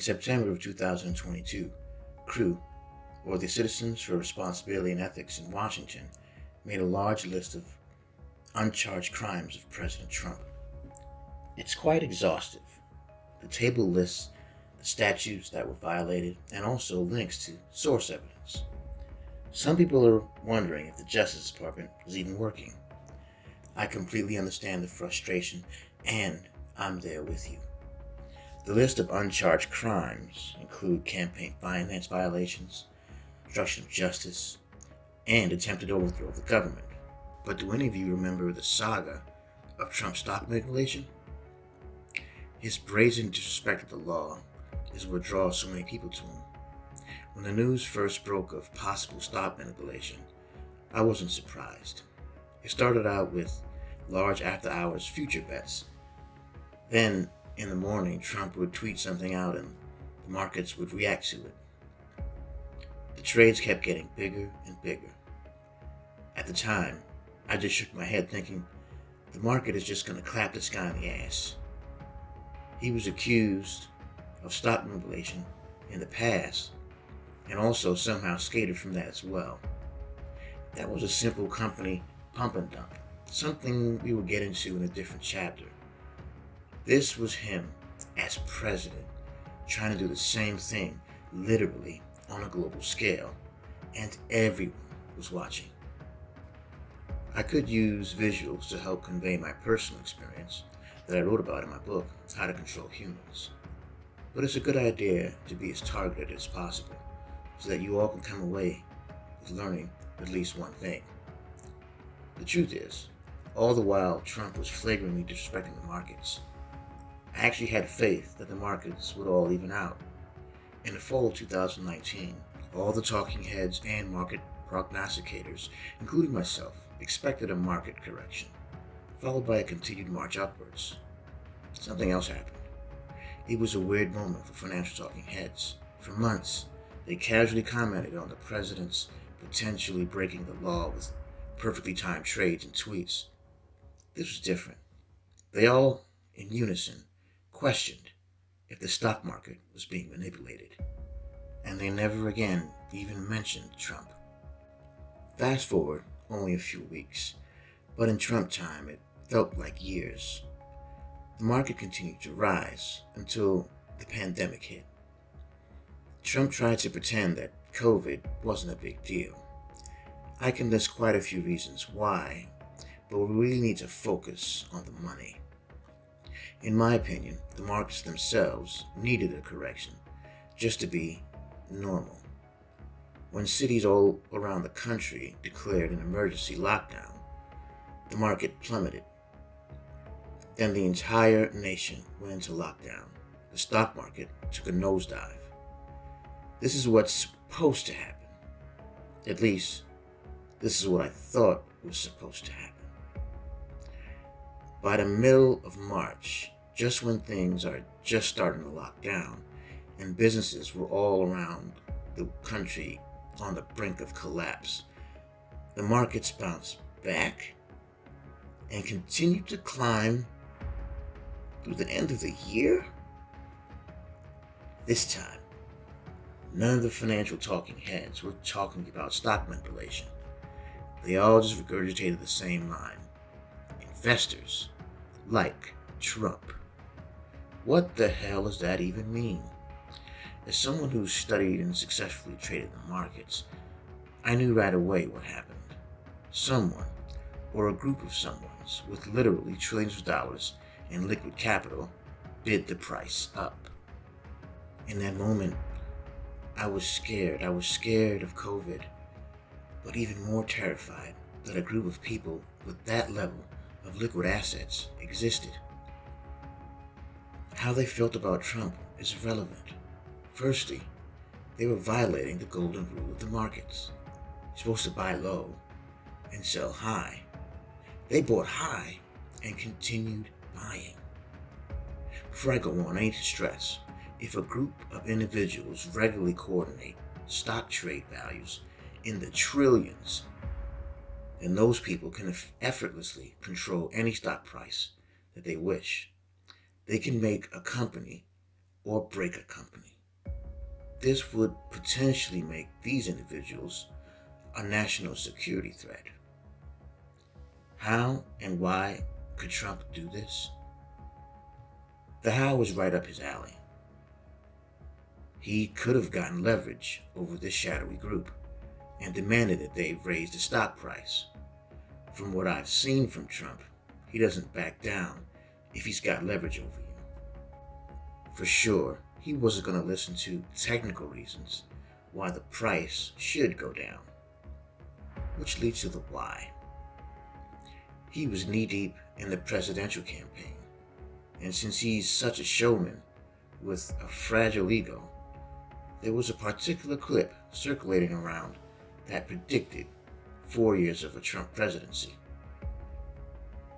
September of 2022, CREW, or the Citizens for Responsibility and Ethics in Washington, made a large list of uncharged crimes of President Trump. It's quite exhaustive. The table lists the statutes that were violated and also links to source evidence. Some people are wondering if the Justice Department is even working. I completely understand the frustration, and I'm there with you. The list of uncharged crimes include campaign finance violations, obstruction of justice, and attempted overthrow of the government. But do any of you remember the saga of Trump's stock manipulation? His brazen disrespect of the law is what draws so many people to him. When the news first broke of possible stock manipulation, I wasn't surprised. It started out with large after-hours future bets. Then, in the morning, Trump would tweet something out and the markets would react to it. The trades kept getting bigger and bigger. At the time, I just shook my head thinking, the market is just going to clap this guy in the ass. He was accused of stock manipulation in the past and also somehow skated from that as well. That was a simple company pump and dump, something we will get into in a different chapter. This was him as president trying to do the same thing literally on a global scale, and everyone was watching. I could use visuals to help convey my personal experience that I wrote about in my book, How to Control Humans. But it's a good idea to be as targeted as possible so that you all can come away with learning at least one thing. The truth is, all the while Trump was flagrantly disrespecting the markets, I actually had faith that the markets would all even out. In the fall of 2019, all the talking heads and market prognosticators, including myself, expected a market correction, followed by a continued march upwards. Something else happened. It was a weird moment for financial talking heads. For months, they casually commented on the president's potentially breaking the law with perfectly timed trades and tweets. This was different. They all, in unison, questioned if the stock market was being manipulated. And they never again even mentioned Trump. Fast forward only a few weeks, but in Trump time it felt like years. The market continued to rise until the pandemic hit. Trump tried to pretend that COVID wasn't a big deal. I can list quite a few reasons why, but we really need to focus on the money. In my opinion, the markets themselves needed a correction just to be normal. When cities all around the country declared an emergency lockdown, the market plummeted. Then the entire nation went into lockdown. The stock market took a nosedive. This is what's supposed to happen. At least, this is what I thought was supposed to happen. By the middle of March, just when things are just starting to lock down and businesses were all around the country on the brink of collapse, the markets bounced back and continued to climb through the end of the year. This time, none of the financial talking heads were talking about stock manipulation. They all just regurgitated the same line. Investors like Trump. What the hell does that even mean? As someone who studied and successfully traded the markets, I knew right away what happened. Someone, or a group of someones, with literally trillions of dollars in liquid capital, bid the price up. In that moment, I was scared. I was scared of COVID, but even more terrified that a group of people with that level of liquid assets existed. How they felt about Trump is irrelevant. Firstly, they were violating the golden rule of the markets. You're supposed to buy low and sell high. They bought high and continued buying. Before I go on, I need to stress, if a group of individuals regularly coordinate stock trade values in the trillions, then those people can effortlessly control any stock price that they wish. They can make a company or break a company. this would potentially make these individuals a national security threat. How and why could Trump do this? The how is right up his alley. He could have gotten leverage over this shadowy group and demanded that they raise the stock price. From what I've seen from Trump, he doesn't back down if he's got leverage over you. For sure, he wasn't going to listen to technical reasons why the price should go down. Which leads to the why. He was knee-deep in the presidential campaign, and since he's such a showman with a fragile ego, there was a particular clip circulating around that predicted 4 years of a Trump presidency.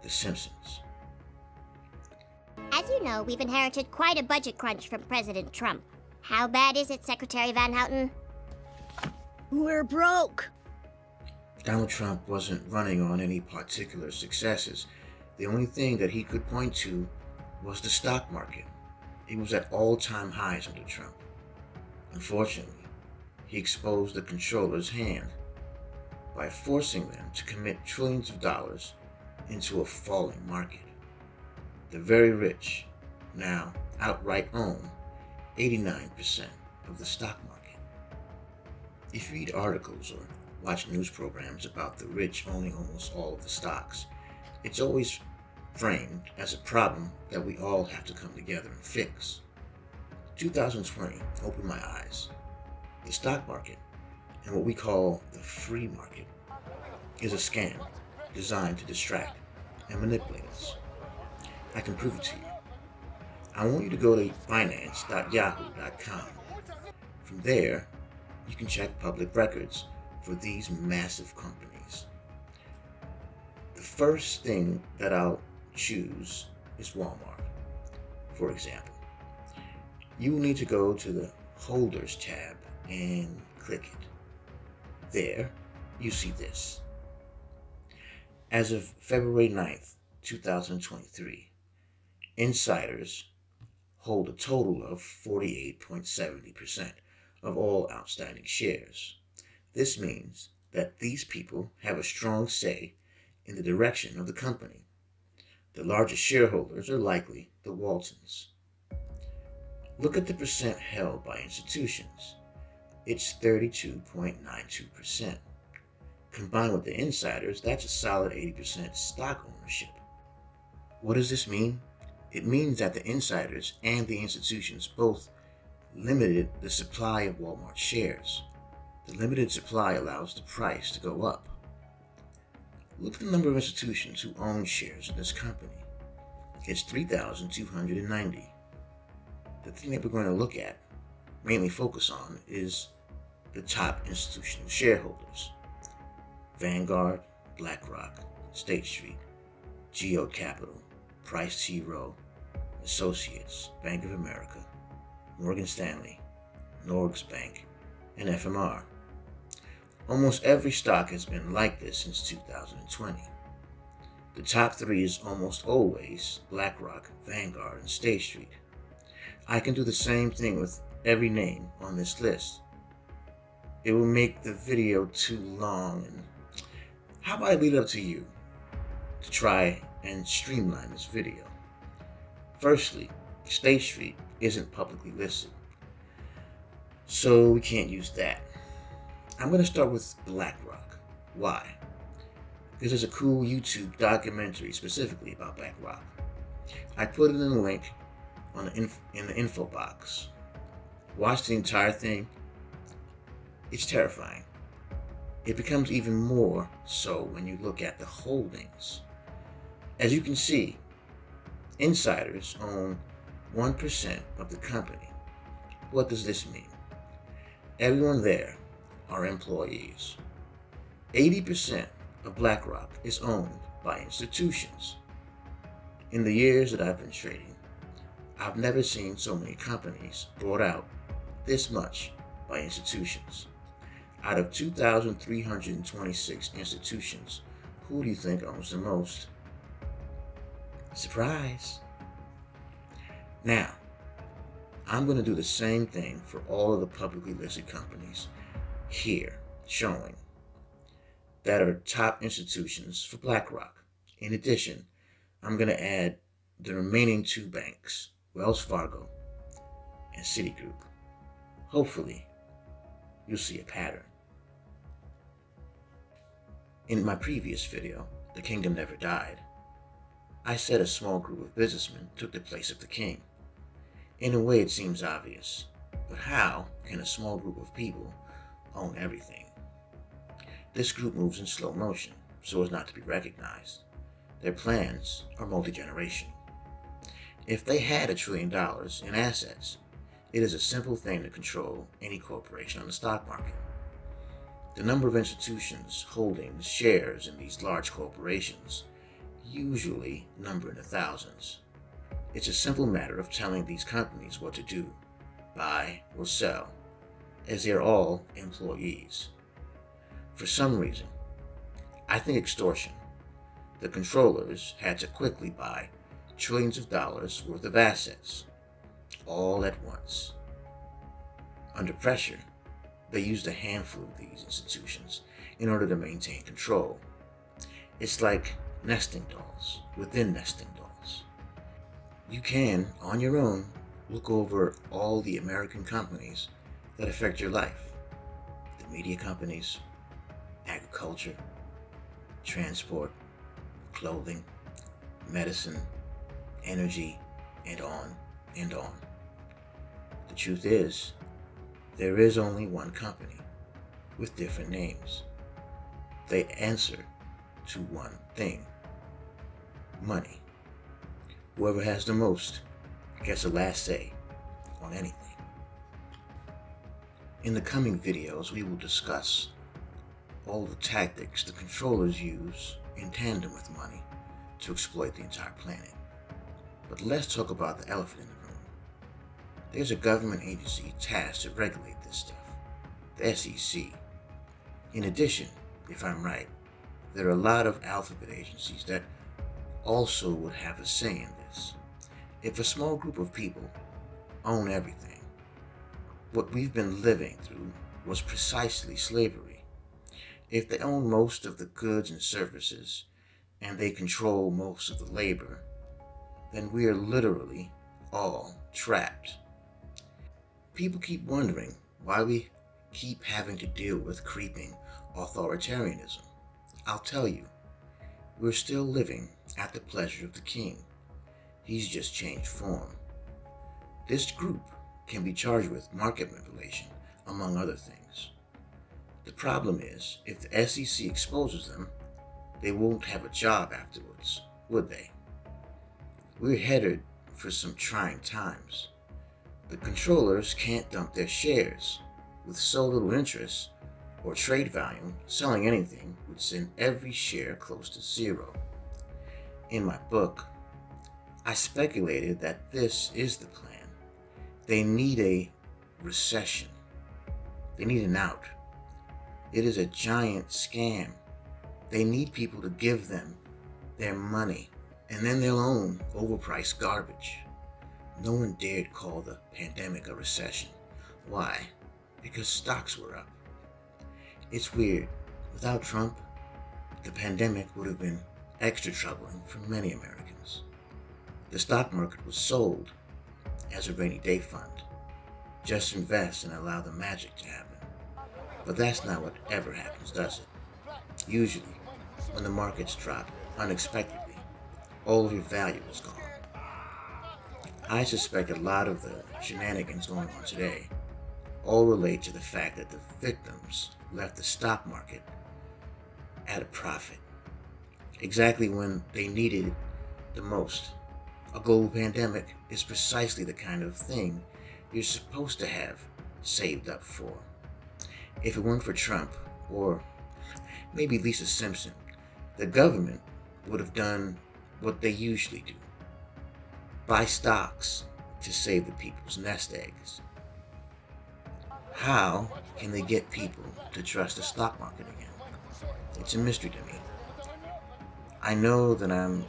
The Simpsons. As you know, we've inherited quite a budget crunch from President Trump. How bad is it, Secretary Van Houten? We're broke. Donald Trump wasn't running on any particular successes. The only thing that he could point to was the stock market. It was at all-time highs under Trump. Unfortunately, he exposed the controller's hand by forcing them to commit trillions of dollars into a falling market. The very rich now outright own 89% of the stock market. If you read articles or watch news programs about the rich owning almost all of the stocks, it's always framed as a problem that we all have to come together and fix. 2020 opened my eyes. The stock market, and what we call the free market, is a scam designed to distract and manipulate us. I can prove it to you. I want you to go to finance.yahoo.com. From there, you can check public records for these massive companies. The first thing that I'll choose is Walmart, for example. You will need to go to the Holders tab and click it. There, you see this. As of February 9th, 2023, insiders hold a total of 48.70% of all outstanding shares. This means that these people have a strong say in the direction of the company. The largest shareholders are likely the Waltons. Look at the percent held by institutions. It's 32.92%. Combined with the insiders, that's a solid 80% stock ownership. What does this mean? It means that the insiders and the institutions both limited the supply of Walmart shares. The limited supply allows the price to go up. Look at the number of institutions who own shares in this company. It's 3,290. The thing that we're going to look at, mainly focus on, is the top institutional shareholders. Vanguard, BlackRock, State Street, Geo Capital, Price T. Rowe, Associates, Bank of America, Morgan Stanley, Norges Bank, and FMR. Almost every stock has been like this since 2020. The top three is almost always BlackRock, Vanguard, and State Street. I can do the same thing with every name on this list. It will make the video too long, and how about I leave it up to you to try and streamline this video? Firstly, State Street isn't publicly listed, so we can't use that. I'm going to start with BlackRock. Why? Because there's a cool YouTube documentary specifically about BlackRock. I put it in the link on in the info box. Watch the entire thing. It's terrifying. It becomes even more so when you look at the holdings. As you can see, insiders own 1% of the company. What does this mean? Everyone there are employees. 80% of BlackRock is owned by institutions. In the years that I've been trading, I've never seen so many companies bought out this much by institutions. Out of 2,326 institutions, who do you think owns the most? Surprise! Now, I'm going to do the same thing for all of the publicly listed companies here showing that are top institutions for BlackRock. In addition, I'm going to add the remaining two banks, Wells Fargo and Citigroup. Hopefully, you'll see a pattern. In my previous video, The Kingdom Never Died, I said a small group of businessmen took the place of the king. In a way, it seems obvious, but how can a small group of people own everything? This group moves in slow motion, so as not to be recognized. Their plans are multi-generational. If they had $1 trillion in assets, it is a simple thing to control any corporation on the stock market. The number of institutions holding shares in these large corporations usually number in the thousands. It's a simple matter of telling these companies what to do, buy or sell, as they're all employees. For some reason, I think extortion, the controllers had to quickly buy trillions of dollars worth of assets, all at once. Under pressure, they used a handful of these institutions in order to maintain control. It's like nesting dolls within nesting dolls. You can, on your own, look over all the American companies that affect your life. The media companies, agriculture, transport, clothing, medicine, energy, and on and on. The truth is, there is only one company with different names. They answer to one thing: money. Whoever has the most gets the last say on anything. In the coming videos, we will discuss all the tactics the controllers use in tandem with money to exploit the entire planet. But let's talk about the elephant in the room. There's a government agency tasked to regulate this stuff, the SEC. In addition, if I'm right, there are a lot of alphabet agencies that also would have a say in this. If a small group of people own everything, what we've been living through was precisely slavery. If they own most of the goods and services, and they control most of the labor, then we are literally all trapped. People keep wondering why we keep having to deal with creeping authoritarianism. I'll tell you, we're still living at the pleasure of the king. He's just changed form. This group can be charged with market manipulation, among other things. The problem is, if the SEC exposes them, they won't have a job afterwards, would they? We're headed for some trying times. The controllers can't dump their shares. With so little interest or trade volume, selling anything would send every share close to zero. In my book, I speculated that this is the plan. They need a recession. They need an out. It is a giant scam. They need people to give them their money, and then they'll own overpriced garbage. No one dared call the pandemic a recession. Why? Because stocks were up. It's weird. Without Trump, the pandemic would have been extra troubling for many Americans. The stock market was sold as a rainy day fund. Just invest and allow the magic to happen. But that's not what ever happens, does it? Usually, when the markets drop unexpectedly, all of your value is gone. I suspect a lot of the shenanigans going on today all relate to the fact that the victims left the stock market at a profit, exactly when they needed it the most. A global pandemic is precisely the kind of thing you're supposed to have saved up for. If it weren't for Trump, or maybe Lisa Simpson, the government would have done what they usually do: buy stocks to save the people's nest eggs. How can they get people to trust the stock market again? It's a mystery to me. I know that I'm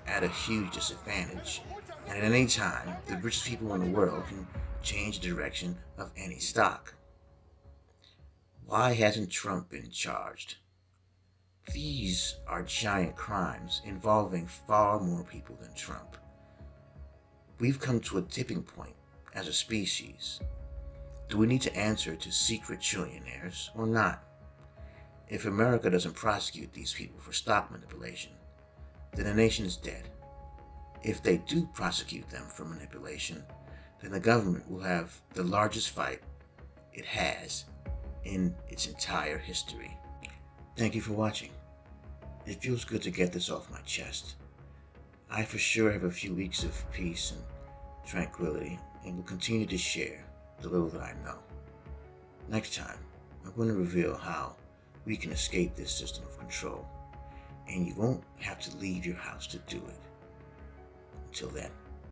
at a huge disadvantage, and at any time, the richest people in the world can change the direction of any stock. Why hasn't Trump been charged? These are giant crimes involving far more people than Trump. We've come to a tipping point as a species. Do we need to answer to secret trillionaires or not? If America doesn't prosecute these people for stock manipulation, then the nation is dead. If they do prosecute them for manipulation, then the government will have the largest fight it has in its entire history. Thank you for watching. It feels good to get this off my chest. I for sure have a few weeks of peace and tranquility and will continue to share the little that I know. Next time, I'm going to reveal how we can escape this system of control, and you won't have to leave your house to do it. Until then.